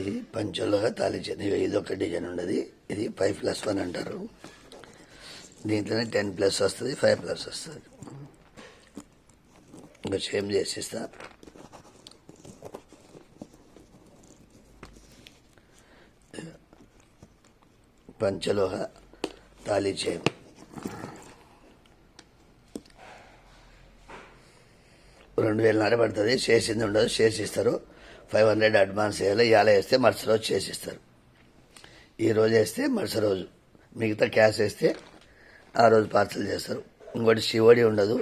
ఇది పంచలుగా తాలించేది. ఇది ఒక డిజైన్ ఉండదు. ఇది 5+1 అంటారు. దీంట్లోనే 10+ వస్తుంది, 5+ వస్తుంది. ఇంకా సేమ్ చేసిస్తా. పంచలోహ తాళీ చైన్ 2,000 పడుతుంది. చేసింది ఉండదు, చేసిస్తారు. 500 అడ్వాన్స్ వేయాలి. ఇవాళ వేస్తే మరుసటి రోజు చేసిస్తారు. ఈరోజు వేస్తే మరుసటి రోజు, మిగతా క్యాష్ వేస్తే ఆ రోజు పార్సల్ చేస్తారు. ఇంకోటి శివడి ఉండదు.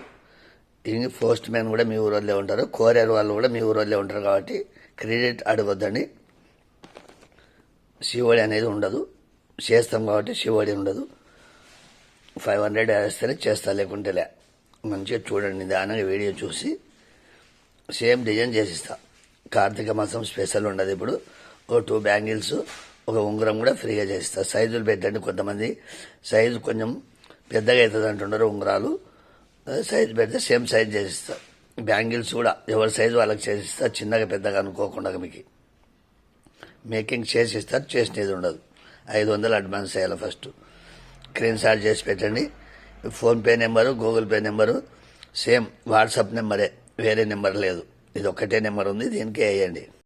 ఇంక పోస్ట్ మ్యాన్ కూడా మీ ఊరోళ్ళే ఉంటారు, కొరియర్ వాళ్ళు కూడా మీ ఊరోళ్ళే ఉంటారు. కాబట్టి క్రెడిట్ అడగొద్దండి. శివడి అనేది ఉండదు. చేస్తాం కాబట్టి శివడి ఉండదు. 500 వేస్తేనే చేస్తా, లేకుంటేలే. మంచిగా చూడండి, దానికి వీడియో చూసి సేమ్ డిజైన్ చేసిస్తా. కార్తీక మాసం స్పెషల్ ఉండదు. ఇప్పుడు ఓ 2 బ్యాంగిల్స్, ఒక ఉంగరం కూడా ఫ్రీగా చేసిస్తా. సైజులు పెట్టండి. కొంతమంది సైజు కొంచెం పెద్దగా అవుతుంది అంటున్నారు ఉంగరాలు. సైజు పెడితే సేమ్ సైజ్ చేసిస్తా. బ్యాంగిల్స్ కూడా ఎవరి సైజు వాళ్ళకి చేసిస్తా. చిన్నగా పెద్దగా అనుకోకుండా మీకు మేకింగ్ చేసిస్తారు. చేసినది ఉండదు. 500 అడ్వాన్స్ చేయాలి. ఫస్ట్ స్క్రీన్ షాట్ చేసి పెట్టండి. PhonePe number, Google Pay number same WhatsApp నెంబరే, వేరే నెంబర్ లేదు. ఇది ఒక్కటే నెంబర్ ఉంది, దీనికే వేయండి.